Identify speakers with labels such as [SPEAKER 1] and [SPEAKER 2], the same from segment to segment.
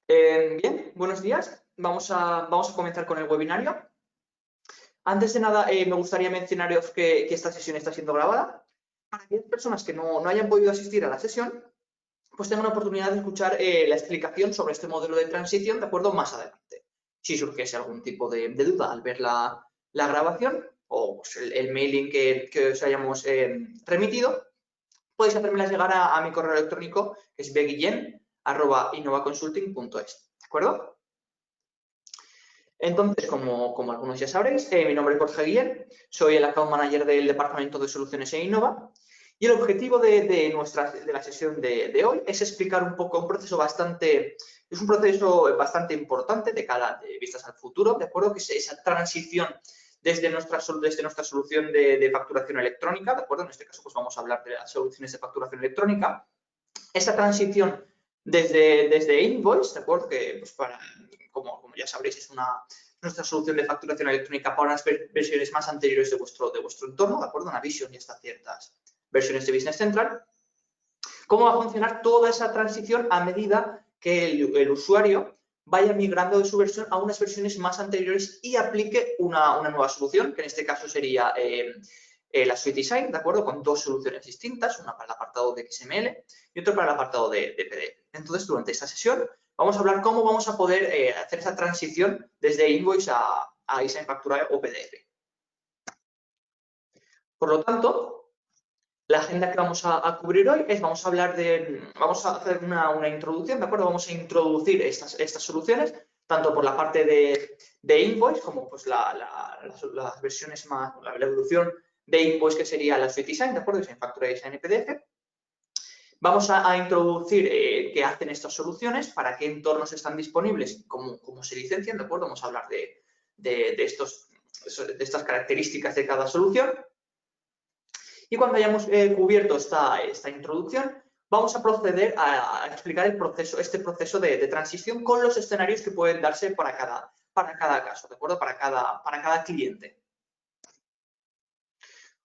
[SPEAKER 1] Bien, buenos días. Vamos a comenzar con el webinario. Antes de nada, me gustaría mencionaros que esta sesión está siendo grabada. Para aquellas personas que no hayan podido asistir a la sesión, pues tengan la oportunidad de escuchar la explicación sobre este modelo de transición, ¿de acuerdo? Más adelante. Si surgiese algún tipo de duda al ver la grabación o pues, el mailing que os hayamos remitido, podéis hacérmelas llegar a mi correo electrónico, que es beguillén@innovaconsulting.es, ¿de acuerdo? Entonces, como algunos ya sabréis, mi nombre es Jorge Guillén, soy el Account Manager del Departamento de Soluciones e Innova y el objetivo de la sesión de hoy es explicar un poco un proceso bastante importante de vistas al futuro, ¿de acuerdo? Que es esa transición desde nuestra solución de facturación electrónica, ¿de acuerdo? En este caso, pues vamos a hablar de las soluciones de facturación electrónica. Esta transición desde Invoice, ¿de acuerdo? Que, pues como ya sabréis, es nuestra solución de facturación electrónica para unas versiones más anteriores de vuestro entorno, ¿de acuerdo? Navision y hasta ciertas versiones de Business Central. ¿Cómo va a funcionar toda esa transición a medida que el usuario vaya migrando de su versión a unas versiones más anteriores y aplique una nueva solución, que en este caso sería la Suite Design, ¿de acuerdo? Con dos soluciones distintas, una para el apartado de XML y otra para el apartado de PDF. Entonces, durante esta sesión vamos a hablar cómo vamos a poder hacer esa transición desde Invoice a Design Factura o PDF. Por lo tanto, la agenda que vamos a cubrir hoy es, vamos a hacer una introducción, ¿de acuerdo? Vamos a introducir estas soluciones, tanto por la parte de Invoice, como pues las versiones más, la evolución de Invoice, que sería la Suite Design, ¿de acuerdo? Design Factura y Design PDF. Vamos a introducir qué hacen estas soluciones, para qué entornos están disponibles, cómo se licencian, ¿de acuerdo? Vamos a hablar de estas características de cada solución. Y cuando hayamos cubierto esta introducción, vamos a proceder a explicar este proceso de transición con los escenarios que pueden darse para cada caso, ¿de acuerdo? Para cada cliente.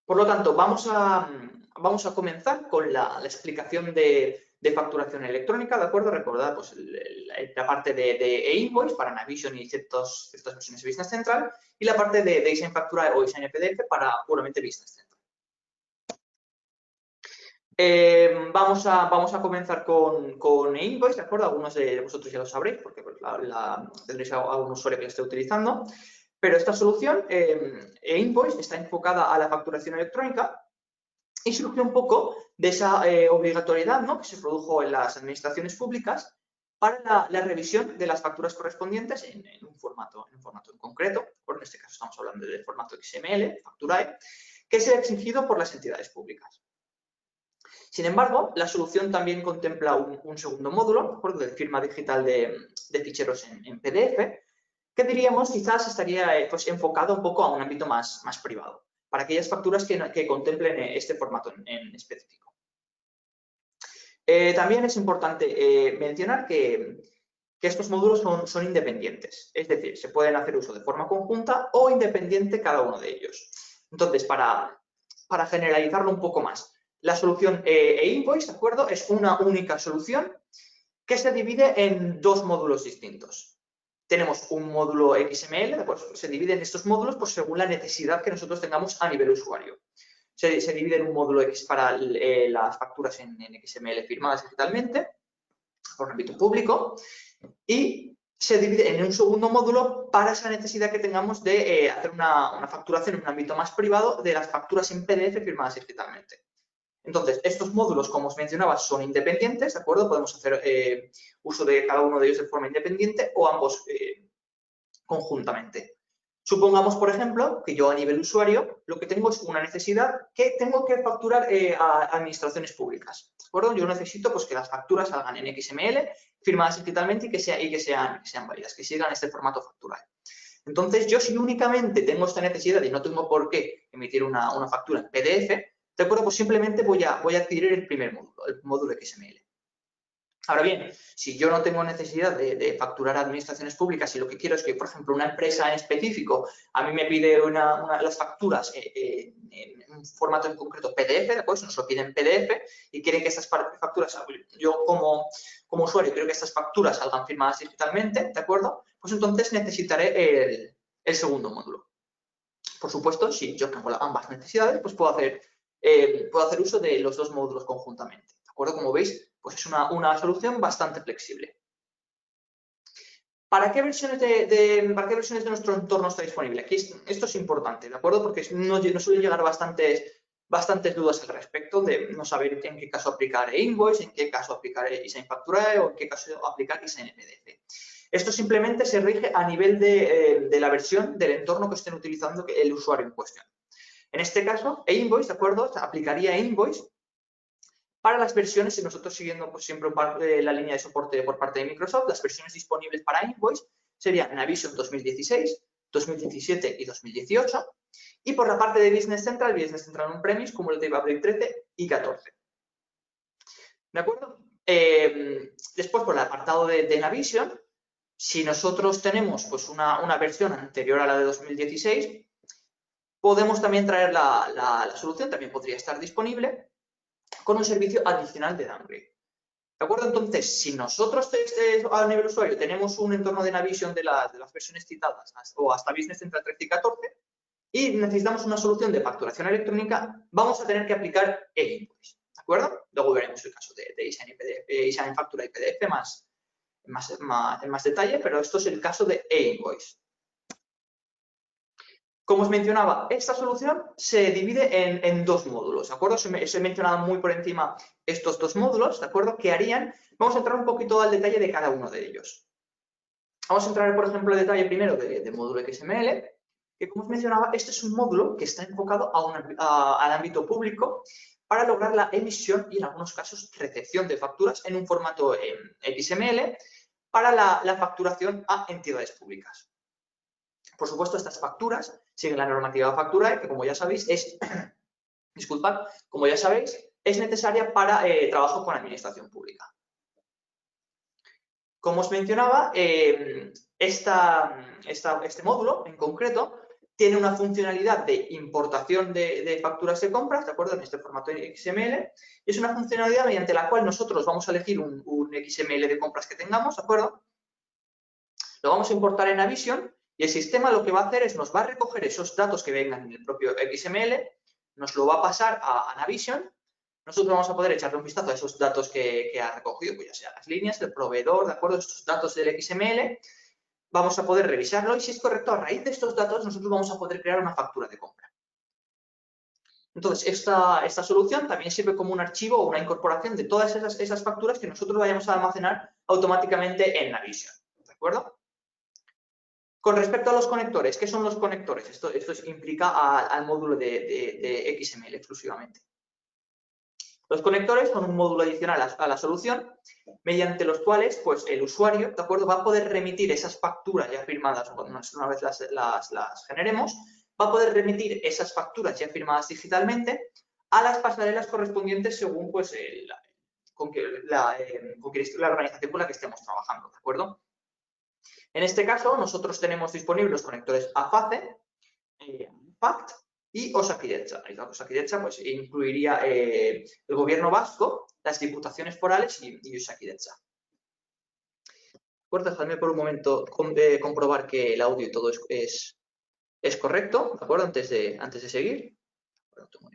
[SPEAKER 1] Por lo tanto, vamos a comenzar con la explicación de facturación electrónica, ¿de acuerdo? Recordad pues, la parte de e-invoice para Navision y ciertas versiones de Business Central y la parte de Design Factura o Design PDF para puramente Business Central. Vamos a comenzar con e-invoice, ¿de acuerdo? Algunos de vosotros ya lo sabréis porque pues, tendréis algún usuario que lo esté utilizando. Pero esta solución, e-invoice, está enfocada a la facturación electrónica y surgió un poco de esa obligatoriedad, ¿no?, que se produjo en las administraciones públicas para la revisión de las facturas correspondientes en un formato en concreto. En este caso estamos hablando del formato XML, Facturae, que se ha exigido por las entidades públicas. Sin embargo, la solución también contempla un segundo módulo, de firma digital de ficheros en PDF, que diríamos quizás estaría pues, enfocado un poco a un ámbito más privado, para aquellas facturas que contemplen este formato en específico. También es importante mencionar que estos módulos son independientes, es decir, se pueden hacer uso de forma conjunta o independiente cada uno de ellos. Entonces, para generalizarlo un poco más, la solución e-invoice, ¿de acuerdo?, es una única solución que se divide en dos módulos distintos. Tenemos un módulo XML, pues se dividen estos módulos pues, según la necesidad que nosotros tengamos a nivel usuario. Se divide en un módulo X para las facturas en XML firmadas digitalmente por ámbito público y se divide en un segundo módulo para esa necesidad que tengamos de hacer una facturación en un ámbito más privado de las facturas en PDF firmadas digitalmente. Entonces, estos módulos, como os mencionaba, son independientes, ¿de acuerdo? Podemos hacer uso de cada uno de ellos de forma independiente o ambos conjuntamente. Supongamos, por ejemplo, que yo a nivel usuario lo que tengo es una necesidad que tengo que facturar a administraciones públicas, ¿de acuerdo? Yo necesito pues, que las facturas salgan en XML, firmadas digitalmente y que sean válidas, que sigan este formato factural. Entonces, yo si únicamente tengo esta necesidad y no tengo por qué emitir una factura en PDF, ¿de acuerdo? Pues simplemente voy a adquirir el primer módulo, el módulo XML. Ahora bien, si yo no tengo necesidad de facturar a administraciones públicas y lo que quiero es que, por ejemplo, una empresa en específico a mí me pide las facturas en un formato en concreto PDF, ¿de acuerdo? Nos lo piden PDF y quieren que estas facturas, yo como usuario quiero que estas facturas salgan firmadas digitalmente, ¿de acuerdo? Pues entonces necesitaré el segundo módulo. Por supuesto, si yo tengo ambas necesidades, pues puedo hacer uso de los dos módulos conjuntamente, ¿de acuerdo? Como veis, pues es una solución bastante flexible. ¿Para qué versiones de nuestro entorno está disponible? Aquí esto es importante, ¿de acuerdo? Porque nos suelen llegar bastantes dudas al respecto de no saber en qué caso aplicar e-invoice, en qué caso aplicar eSign Facturae o en qué caso aplicar eSign PDF. Esto simplemente se rige a nivel de la versión del entorno que estén utilizando el usuario en cuestión. En este caso, e-invoice, ¿de acuerdo? Aplicaría e-invoice para las versiones, y nosotros siguiendo pues, siempre la línea de soporte por parte de Microsoft, las versiones disponibles para Invoice serían Navision 2016, 2017 y 2018. Y por la parte de Business Central On-Premise, Cumulative Update 13 y 14. ¿De acuerdo? Después, por el apartado de Navision, si nosotros tenemos pues, una versión anterior a la de 2016, podemos también traer la solución, también podría estar disponible, con un servicio adicional de downgrade. ¿De acuerdo? Entonces, si nosotros a nivel usuario tenemos un entorno de Navision de las versiones citadas o hasta Business Central 13 y 14 y necesitamos una solución de facturación electrónica, vamos a tener que aplicar e-invoice. ¿De acuerdo? Luego veremos el caso de eSign Factura y PDF en más detalle, pero esto es el caso de e-invoice. Como os mencionaba, esta solución se divide en dos módulos, ¿de acuerdo? Os he mencionado muy por encima estos dos módulos, ¿de acuerdo? ¿Qué harían? Vamos a entrar un poquito al detalle de cada uno de ellos. Vamos a entrar, por ejemplo, al detalle primero del módulo XML, que como os mencionaba, este es un módulo que está enfocado al ámbito público para lograr la emisión y, en algunos casos, recepción de facturas en un formato XML para la facturación a entidades públicas. Por supuesto, estas facturas siguen la normativa Facturae, que como ya sabéis disculpad, como ya sabéis, es necesaria para trabajo con administración pública. Como os mencionaba, este módulo en concreto tiene una funcionalidad de importación de facturas de compras, ¿de acuerdo? En este formato XML. Y es una funcionalidad mediante la cual nosotros vamos a elegir un XML de compras que tengamos, ¿de acuerdo? Lo vamos a importar en Navision. Y el sistema lo que va a hacer es nos va a recoger esos datos que vengan en el propio XML, nos lo va a pasar a Navision. Nosotros vamos a poder echarle un vistazo a esos datos que ha recogido, pues ya sea las líneas, el proveedor, ¿de acuerdo? Estos datos del XML. Vamos a poder revisarlo y si es correcto, a raíz de estos datos, nosotros vamos a poder crear una factura de compra. Entonces, esta solución también sirve como un archivo o una incorporación de todas esas facturas que nosotros vayamos a almacenar automáticamente en Navision, ¿de acuerdo? Con respecto a los conectores, ¿qué son los conectores? Esto implica al módulo de XML exclusivamente. Los conectores son un módulo adicional a la solución, mediante los cuales pues, el usuario, ¿de acuerdo?, va a poder remitir esas facturas ya firmadas, una vez las generemos, va a poder remitir esas facturas ya firmadas digitalmente a las pasarelas correspondientes según pues, la organización con la que estemos trabajando, ¿de acuerdo? En este caso, nosotros tenemos disponibles los conectores AFACE, PACT y Osakidetza. Osakidetza pues, incluiría el gobierno vasco, las diputaciones forales y Osakidetza. Dejadme por un momento comprobar que el audio y todo es correcto, ¿de acuerdo? Antes de seguir. No tengo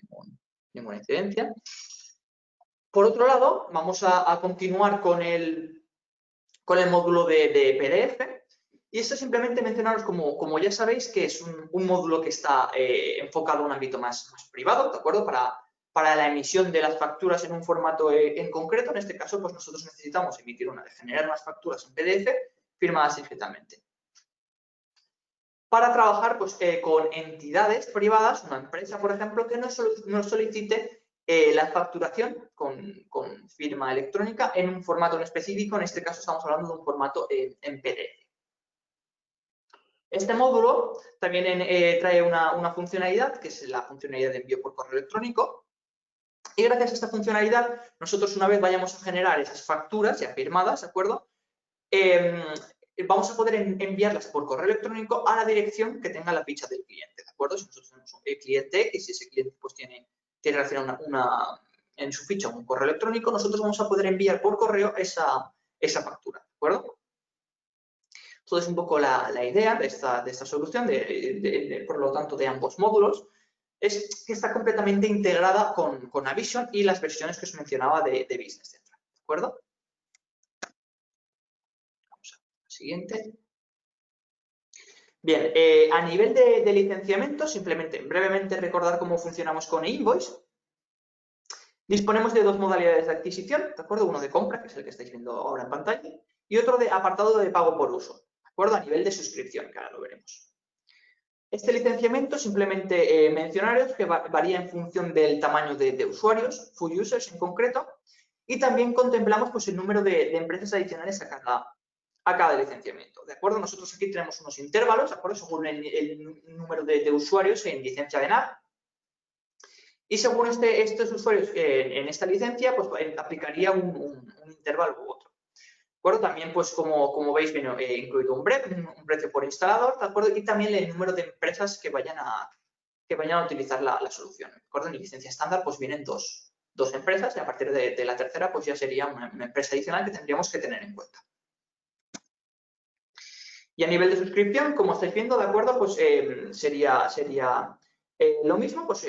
[SPEAKER 1] ninguna incidencia. Por otro lado, vamos a continuar con el módulo de PDF. Y esto simplemente mencionaros, como ya sabéis, que es un módulo que está enfocado a un ámbito más privado, ¿de acuerdo? Para la emisión de las facturas en un formato en concreto. En este caso, pues nosotros necesitamos generar unas facturas en PDF firmadas digitalmente. Para trabajar pues, con entidades privadas, una empresa, por ejemplo, que nos solicite la facturación con firma electrónica en un formato en específico. En este caso estamos hablando de un formato en PDF. Este módulo también trae una funcionalidad, que es la funcionalidad de envío por correo electrónico. Y gracias a esta funcionalidad, nosotros una vez vayamos a generar esas facturas ya firmadas, ¿de acuerdo? Vamos a poder enviarlas por correo electrónico a la dirección que tenga la ficha del cliente, ¿de acuerdo? Si nosotros tenemos un cliente X y ese cliente pues tiene relacionado en su ficha un correo electrónico, nosotros vamos a poder enviar por correo esa factura, ¿de acuerdo? Entonces, un poco la idea de esta solución, por lo tanto, de ambos módulos, es que está completamente integrada con Navision y las versiones que os mencionaba de Business Central, ¿de acuerdo? Vamos a la siguiente. Bien, a nivel de licenciamiento, simplemente brevemente recordar cómo funcionamos con eInvoice. Disponemos de dos modalidades de adquisición, ¿de acuerdo? Uno de compra, que es el que estáis viendo ahora en pantalla, y otro de apartado de pago por uso, ¿de acuerdo? A nivel de suscripción, que ahora lo veremos. Este licenciamiento, simplemente mencionaros que varía en función del tamaño de usuarios, full users en concreto, y también contemplamos pues, el número de empresas adicionales a cada licenciamiento, ¿de acuerdo? Nosotros aquí tenemos unos intervalos, ¿de acuerdo? Según el número de usuarios en licencia de NAV. Y según estos usuarios en esta licencia, pues aplicaría un intervalo u otro. ¿De acuerdo? También, pues como veis, viene incluido un precio por instalador, ¿de acuerdo? Y también el número de empresas que vayan a utilizar la solución, ¿de acuerdo? En licencia estándar, pues vienen dos empresas y a partir de la tercera, pues ya sería una empresa adicional que tendríamos que tener en cuenta. Y a nivel de suscripción, como estáis viendo, ¿de acuerdo? Pues sería lo mismo, pues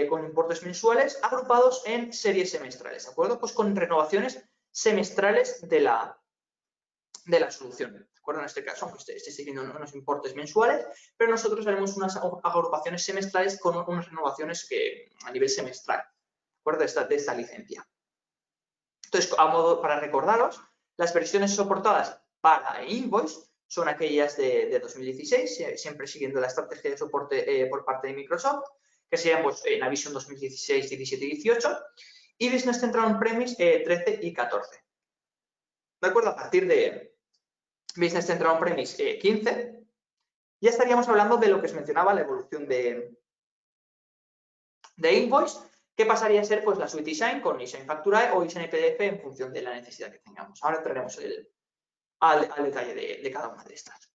[SPEAKER 1] con importes mensuales agrupados en series semestrales, ¿de acuerdo? Pues con renovaciones semestrales de la solución, ¿de acuerdo? En este caso, aunque estéis viendo unos importes mensuales, pero nosotros haremos unas agrupaciones semestrales con unas renovaciones que a nivel semestral, ¿de acuerdo? De esta licencia. Entonces, para recordaros, las versiones soportadas para eInvoice son aquellas de 2016, siempre siguiendo la estrategia de soporte por parte de Microsoft, que serían pues, Navision 2016, 17 y 18, y Business Central On-Premise 13 y 14. ¿De acuerdo? A partir de Business Central On-Premise 15, ya estaríamos hablando de lo que os mencionaba, la evolución de Invoice, que pasaría a ser pues, la suite eSign con eSign Facturae o eSign PDF en función de la necesidad que tengamos. Ahora entraremos al detalle de cada una de estas.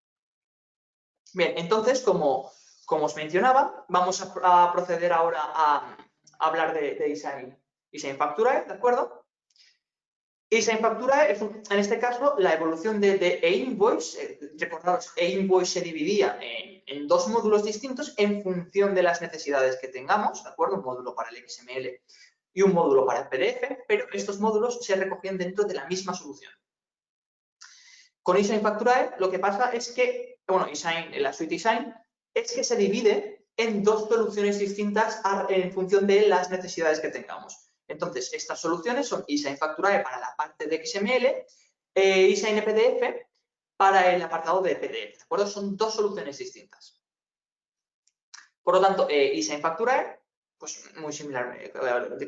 [SPEAKER 1] Bien, entonces, como os mencionaba, vamos a proceder ahora a hablar de eSign Facturae, ¿de acuerdo? eSign Facturae es, en este caso, la evolución de eInvoice. Recordaros, eInvoice se dividía en dos módulos distintos en función de las necesidades que tengamos, ¿de acuerdo? Un módulo para el XML y un módulo para el PDF, pero estos módulos se recogían dentro de la misma solución. Con eSign Facturae lo que pasa es que, bueno, la suite eSign, es que se divide en dos soluciones distintas en función de las necesidades que tengamos. Entonces, estas soluciones son eSign Facturae para la parte de XML, eSign PDF para el apartado de PDF, ¿de acuerdo? Son dos soluciones distintas. Por lo tanto, eSign Facturae, pues muy similar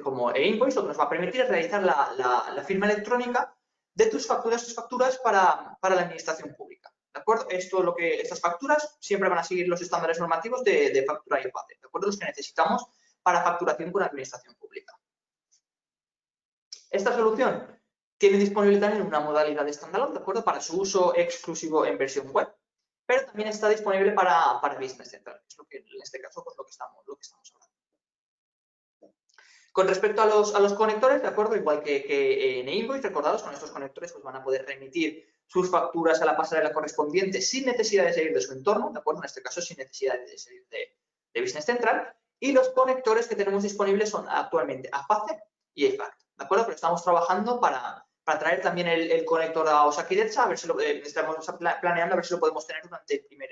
[SPEAKER 1] como eInvoice, lo que nos va a permitir es realizar la firma electrónica de tus facturas para la administración pública, ¿de acuerdo? Estas facturas siempre van a seguir los estándares normativos de factura y FACE, ¿de acuerdo? Los que necesitamos para facturación con la administración pública. Esta solución tiene disponible también una modalidad de standalone, ¿de acuerdo? Para su uso exclusivo en versión web, pero también está disponible para Business Central, que es lo que en este caso pues, lo que estamos hablando. Con respecto a los conectores, ¿de acuerdo? Igual que en eInvoice, recordados, con estos conectores pues, van a poder remitir sus facturas a la pasarela correspondiente sin necesidad de salir de su entorno, ¿de acuerdo? En este caso, sin necesidad de salir de Business Central. Y los conectores que tenemos disponibles son actualmente AFACE y EFACT, ¿de acuerdo? Pero estamos trabajando para traer también el conector a Osakidetza, a ver si estamos planeando a ver si lo podemos tener durante el primer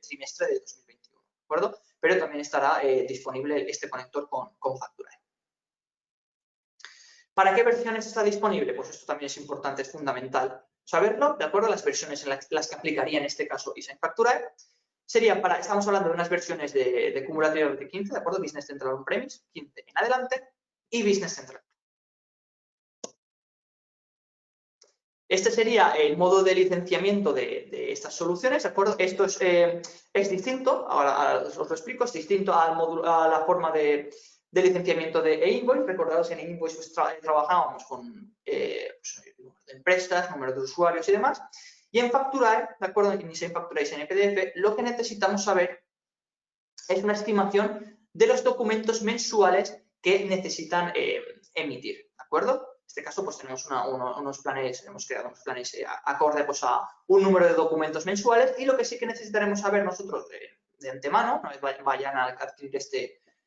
[SPEAKER 1] trimestre de 2021, ¿de acuerdo? Pero también estará disponible este conector con Facturae. ¿Para qué versiones está disponible? Pues esto también es importante, es fundamental saberlo, ¿de acuerdo? Las versiones en las que aplicaría en este caso eSign Facturae serían estamos hablando de unas versiones de cumulativo de 15, ¿de acuerdo? Business Central On-Premise, 15 en adelante, y Business Central. Este sería el modo de licenciamiento de estas soluciones, ¿de acuerdo? Esto es distinto, ahora os lo explico, es distinto al módulo, a la forma de de licenciamiento de e-invoice. Recordaros que en e-invoice pues, trabajábamos con pues, número de empresas, número de usuarios y demás. Y en Facturae, ¿de acuerdo? En InDesign Facturae y en PDF, lo que necesitamos saber es una estimación de los documentos mensuales que necesitan emitir, ¿de acuerdo? En este caso, pues tenemos unos planes, hemos creado unos planes acorde pues, a un número de documentos mensuales y lo que sí que necesitaremos saber nosotros de antemano, una vez vayan a adquirir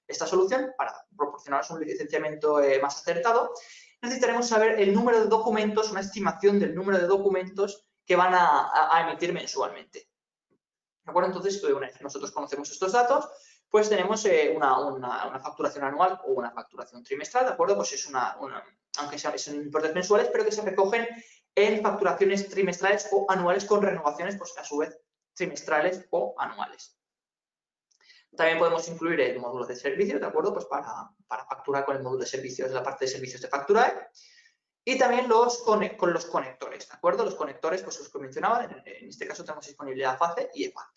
[SPEAKER 1] esta solución para proporcionaros un licenciamiento más acertado, necesitaremos saber el número de documentos, una estimación del número de documentos que van a emitir mensualmente. ¿De acuerdo? Entonces, una vez nosotros conocemos estos datos, pues tenemos una facturación anual o una facturación trimestral, ¿de acuerdo? Pues es aunque son importes mensuales, pero que se recogen en facturaciones trimestrales o anuales con renovaciones, pues a su vez trimestrales o anuales. También podemos incluir el módulo de servicios, ¿de acuerdo? Pues para facturar con el módulo de servicios, la parte de servicios de Facturae. Y también con los conectores, ¿de acuerdo? Los conectores, pues los que mencionaba, en este caso tenemos disponibilidad FACE y EQUAT.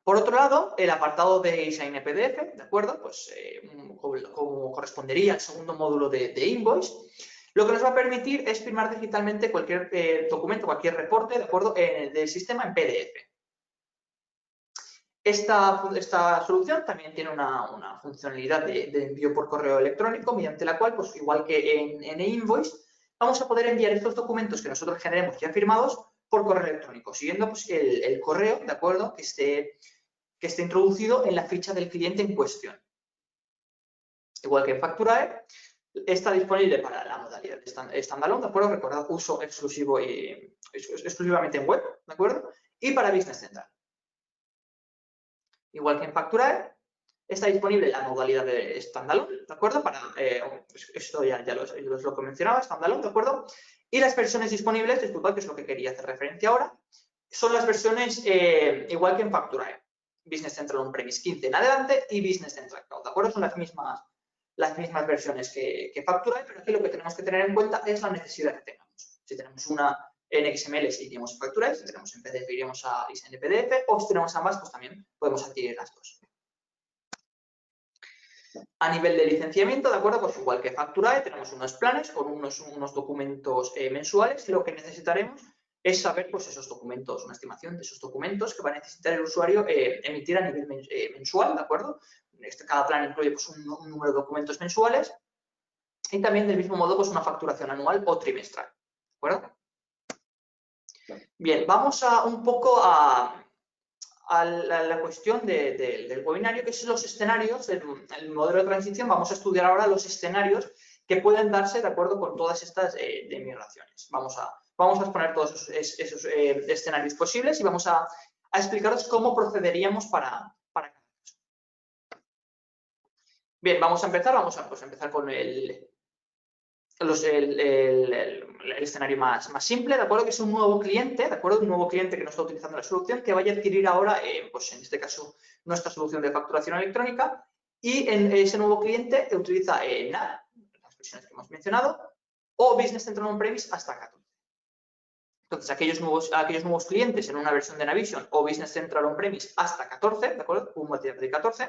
[SPEAKER 1] Por otro lado, el apartado de InDesign PDF, ¿de acuerdo? Pues como correspondería al segundo módulo de Invoice, lo que nos va a permitir es firmar digitalmente cualquier documento, cualquier reporte, ¿de acuerdo? Del sistema en PDF. Esta solución también tiene una funcionalidad de envío por correo electrónico, mediante la cual, pues igual que en eInvoice, vamos a poder enviar estos documentos que nosotros generemos ya firmados por correo electrónico, siguiendo pues, el correo, ¿de acuerdo? Que esté introducido en la ficha del cliente en cuestión. Igual que en Facturae, está disponible para la modalidad de standalone, ¿de acuerdo? Recordad, uso exclusivo y exclusivamente en web, ¿de acuerdo? Y para Business Central. Igual que en Facturae, está disponible la modalidad de standalone, ¿de acuerdo? Esto ya es lo que mencionaba, standalone, ¿de acuerdo? Y las versiones disponibles, disculpad, que es lo que quería hacer referencia ahora, son las versiones igual que en Facturae. Business Central On-Premise 15 en adelante y Business Central Cloud, ¿de acuerdo? Son las mismas versiones que Facturae, pero aquí lo que tenemos que tener en cuenta es la necesidad que tengamos. Si tenemos una en XML, iríamos a Facturae, si tenemos en PDF, iríamos a InDesign PDF, o si tenemos ambas, pues también podemos adquirir las dos. A nivel de licenciamiento, ¿de acuerdo? Pues igual que Facturae, tenemos unos planes con unos documentos mensuales y lo que necesitaremos es saber pues, esos documentos, una estimación de esos documentos que va a necesitar el usuario emitir a nivel mensual, ¿de acuerdo? Cada plan incluye pues, un número de documentos mensuales y también del mismo modo pues, una facturación anual o trimestral, ¿de acuerdo? Bien, vamos un poco a la cuestión del webinario, que son los escenarios, el modelo de transición. Vamos a estudiar ahora los escenarios que pueden darse de acuerdo con todas estas de migraciones. Vamos a exponer todos esos escenarios posibles y vamos a explicaros cómo procederíamos para cada caso. Bien, vamos a empezar con el escenario más simple, ¿de acuerdo? Que es un nuevo cliente, ¿de acuerdo? Un nuevo cliente que no está utilizando la solución, que vaya a adquirir ahora, pues en este caso, nuestra solución de facturación electrónica y en ese nuevo cliente utiliza NAV, las versiones que hemos mencionado, o Business Central On-Premise hasta 14. Entonces, aquellos nuevos clientes en una versión de Navision o Business Central On-Premise hasta 14, ¿de acuerdo? Un material de 14,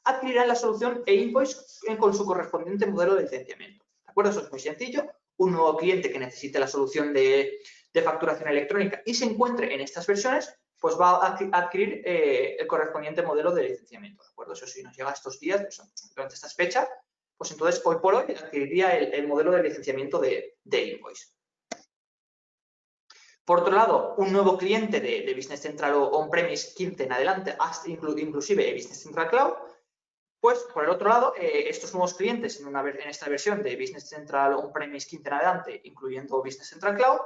[SPEAKER 1] adquirirán la solución e-invoice con su correspondiente modelo de licenciamiento. ¿De acuerdo? Eso es muy sencillo. Un nuevo cliente que necesite la solución de facturación electrónica y se encuentre en estas versiones, pues va a adquirir el correspondiente modelo de licenciamiento. ¿De acuerdo? Eso sí nos llega estos días, pues, durante estas fechas, pues entonces hoy por hoy adquiriría el modelo de licenciamiento de invoice. Por otro lado, un nuevo cliente de Business Central On-Premise 15 en adelante, hasta inclusive Business Central Cloud, pues, por el otro lado, estos nuevos clientes en esta versión de Business Central On-Premise 15 en adelante, incluyendo Business Central Cloud,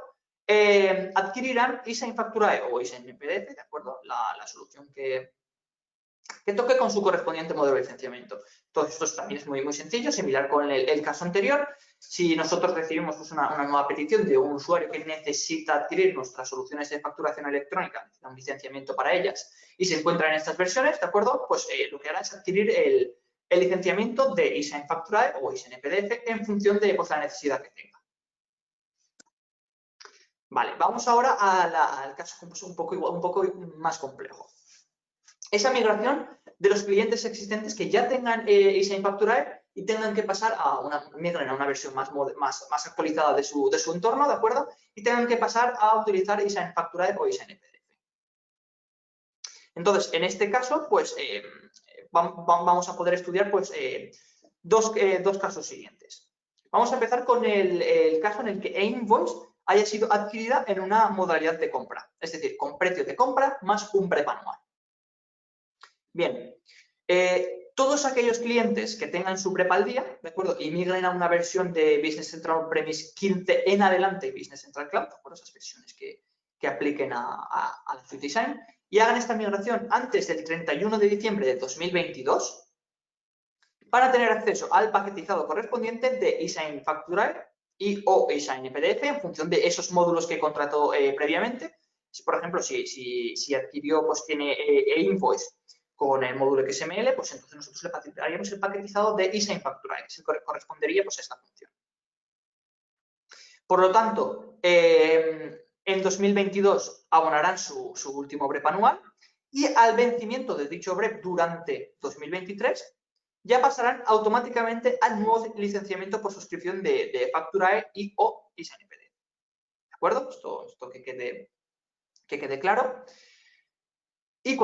[SPEAKER 1] adquirirán InDesign Facturae o InDesign PDF, ¿de acuerdo? La solución que toque con su correspondiente modelo de licenciamiento. Entonces, esto también es muy sencillo, similar con el caso anterior. Si nosotros recibimos pues, una nueva petición de un usuario que necesita adquirir nuestras soluciones de facturación electrónica, necesita un licenciamiento para ellas, y se encuentra en estas versiones, ¿de acuerdo? Pues lo que hará es adquirir el licenciamiento de InDesign Facturae o InDesign PDF en función de pues, la necesidad que tenga. Vale, vamos ahora al caso un poco más complejo. Esa migración de los clientes existentes que ya tengan eSign Facturae y tengan que pasar migren a una versión más actualizada de su entorno, ¿de acuerdo? Y tengan que pasar a utilizar eSign Facturae o eSign PDF. Entonces, en este caso, pues, vamos a poder estudiar, pues, dos casos siguientes. Vamos a empezar con el caso en el que e-invoice haya sido adquirida en una modalidad de compra, es decir, con precio de compra más un prep anual. Bien, todos aquellos clientes que tengan su prep al día, ¿de acuerdo? Y migren a una versión de Business Central On-Premise 15 en adelante, Business Central Cloud, ¿de acuerdo? Esas versiones que apliquen a la Suite Design, y hagan esta migración antes del 31 de diciembre de 2022 para tener acceso al paquetizado correspondiente de eSign Facturae y o eSign PDF en función de esos módulos que contrató previamente. Por ejemplo, si adquirió, pues tiene e-invoice con el módulo XML, pues entonces nosotros le haríamos el paquetizado de eSign Facturae, que correspondería pues, a esta función. Por lo tanto, en 2022 abonarán su último BREP anual y al vencimiento de dicho BREP durante 2023 ya pasarán automáticamente al nuevo licenciamiento por suscripción de Facturae y o eSign PDF. ¿De acuerdo? Esto que quede claro. Y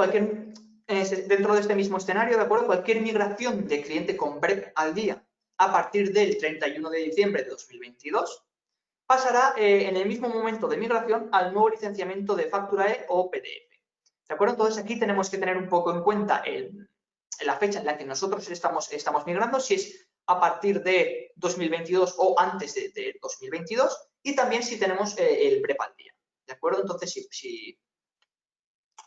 [SPEAKER 1] dentro de este mismo escenario, ¿de acuerdo? Cualquier migración de cliente con BREP al día a partir del 31 de diciembre de 2022 pasará en el mismo momento de migración al nuevo licenciamiento de Facturae o PDF. ¿De acuerdo? Entonces, aquí tenemos que tener un poco en cuenta la fecha en la que nosotros estamos migrando, si es a partir de 2022 o antes de 2022, y también si tenemos el BREP al día. ¿De acuerdo? Entonces,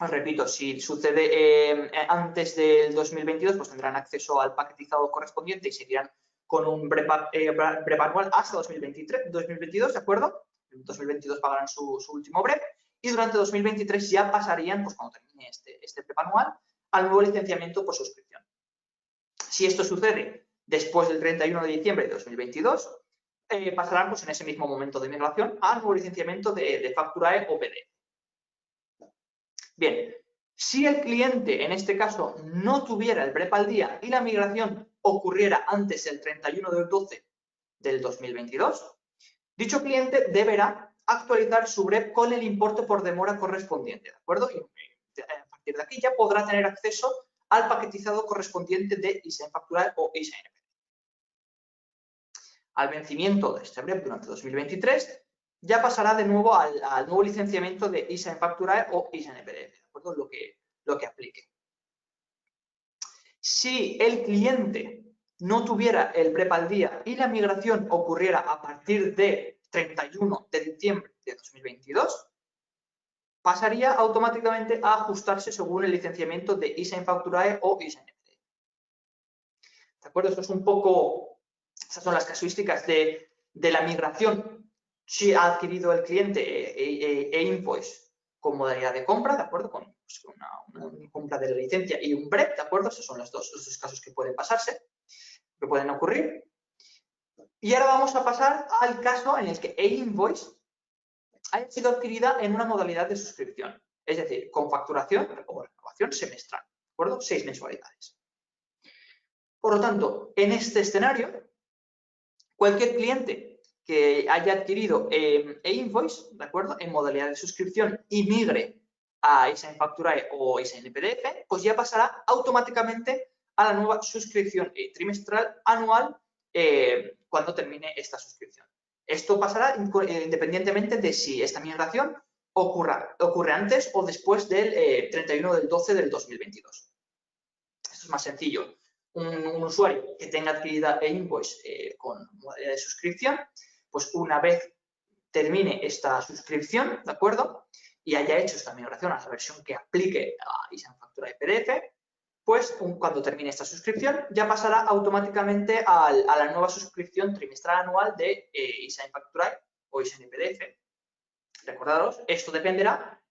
[SPEAKER 1] os repito, si sucede antes del 2022, pues tendrán acceso al paquetizado correspondiente y seguirán con un BREP anual hasta 2022, ¿de acuerdo? En 2022 pagarán su último BREP y durante 2023 ya pasarían, pues cuando termine este BREP anual, al nuevo licenciamiento por suscripción. Si esto sucede después del 31 de diciembre de 2022, pasarán pues, en ese mismo momento de migración al nuevo licenciamiento de Facturae o PDF. Bien, si el cliente, en este caso, no tuviera el BREP al día y la migración ocurriera antes del 31 del 12 del 2022, dicho cliente deberá actualizar su BREP con el importe por demora correspondiente, ¿de acuerdo? Y a partir de aquí ya podrá tener acceso al paquetizado correspondiente de eSign Facturae o eSign PDF. Al vencimiento de este BREP durante 2023, ya pasará de nuevo al nuevo licenciamiento de eSign Facturae o eSign PDF, ¿de acuerdo? Lo que aplique. Si el cliente no tuviera el BREP al día y la migración ocurriera a partir de 31 de diciembre de 2022, pasaría automáticamente a ajustarse según el licenciamiento de eSign Facturae o eSign PDF. ¿De acuerdo? Esto es un poco, estas son las casuísticas de la migración. Si ha adquirido el cliente e-invoice con modalidad de compra, ¿de acuerdo? Con pues, una compra de la licencia y un BREP, ¿de acuerdo? Esos son los dos casos que pueden pasarse, que pueden ocurrir. Y ahora vamos a pasar al caso en el que e-invoice haya sido adquirida en una modalidad de suscripción, es decir, con facturación o renovación semestral, ¿de acuerdo? 6 mensualidades. Por lo tanto, en este escenario, cualquier cliente que haya adquirido e-invoice, ¿de acuerdo? En modalidad de suscripción y migre a eSign Facturae o eSign PDF, pues ya pasará automáticamente a la nueva suscripción trimestral anual cuando termine esta suscripción. Esto pasará independientemente de si esta migración ocurre antes o después del 31 del 12 del 2022. Esto es más sencillo. Un usuario que tenga adquirida e-invoice con modalidad de suscripción, pues una vez termine esta suscripción, ¿de acuerdo? Y haya hecho esta migración a la versión que aplique a eSign Facturae PDF, pues cuando termine esta suscripción ya pasará automáticamente a la nueva suscripción trimestral anual de eSign Facturae o eSign PDF. Recordaros, esto dependerá,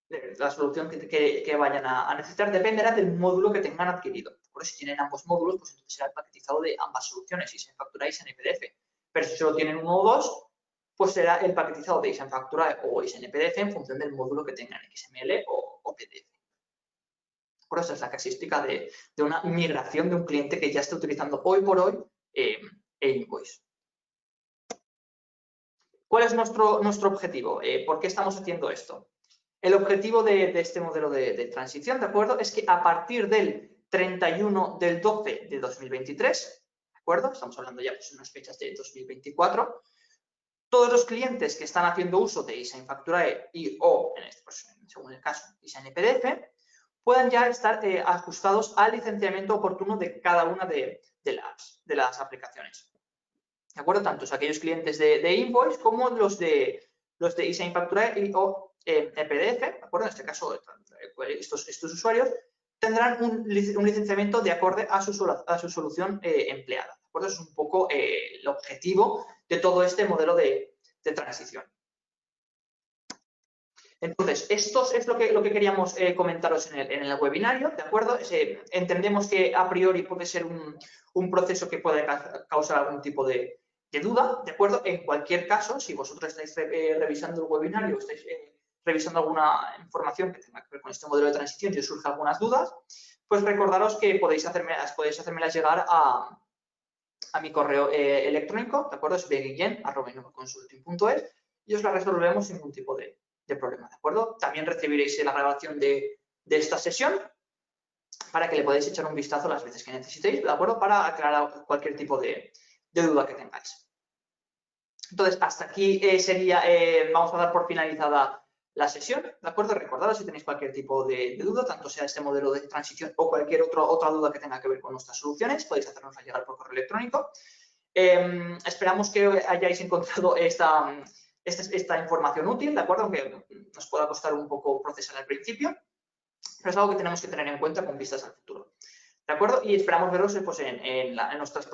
[SPEAKER 1] la solución que vayan a necesitar dependerá del módulo que tengan adquirido. Por eso, si tienen ambos módulos, pues entonces será el paquetizado de ambas soluciones, eSign Facturae y eSign PDF. Pero si solo tienen uno o dos, pues será el paquetizado de eSign Facturae o eSign PDF en función del módulo que tengan, XML o PDF. ¿De Por eso es la casuística de una migración de un cliente que ya está utilizando hoy por hoy e-invoice. ¿Cuál es nuestro objetivo? ¿Por qué estamos haciendo esto? El objetivo de este modelo de transición, ¿de acuerdo? Es que a partir del 31 del 12 de 2023, ¿de acuerdo? Estamos hablando ya pues, en unas fechas de 2024, todos los clientes que están haciendo uso de eSign Facturae y o, pues, según el caso, eSign PDF, puedan ya estar ajustados al licenciamiento oportuno de cada una de las aplicaciones. ¿De acuerdo? Tanto aquellos clientes de Invoice como los de eSign Facturae y o PDF, ¿de acuerdo? En este caso, estos usuarios tendrán un licenciamiento de acorde a su solución empleada. ¿De acuerdo? Eso es un poco el objetivo de todo este modelo de transición. Entonces, esto es lo que queríamos comentaros en el webinario, ¿de acuerdo? Entendemos que a priori puede ser un proceso que puede causar algún tipo de duda, ¿de acuerdo? En cualquier caso, si vosotros estáis revisando el webinario, estáis revisando alguna información que tenga que ver con este modelo de transición y os surjan algunas dudas, pues recordaros que podéis hacérmelas llegar a mi correo electrónico, ¿de acuerdo? Es bguillén@innovaconsulting.es y os la resolvemos sin ningún tipo de problema, ¿de acuerdo? También recibiréis la grabación de esta sesión para que le podáis echar un vistazo las veces que necesitéis, ¿de acuerdo? Para aclarar cualquier tipo de duda que tengáis. Entonces, hasta aquí vamos a dar por finalizada la sesión, ¿de acuerdo? Recordaros si tenéis cualquier tipo de duda, tanto sea este modelo de transición o cualquier otra duda que tenga que ver con nuestras soluciones, podéis hacernosla llegar por correo electrónico. Esperamos que hayáis encontrado esta información útil, ¿de acuerdo? Aunque nos pueda costar un poco procesar al principio, pero es algo que tenemos que tener en cuenta con vistas al futuro, ¿de acuerdo? Y esperamos veros pues, en nuestras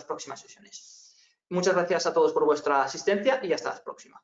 [SPEAKER 1] próximas sesiones. Muchas gracias a todos por vuestra asistencia y hasta la próxima.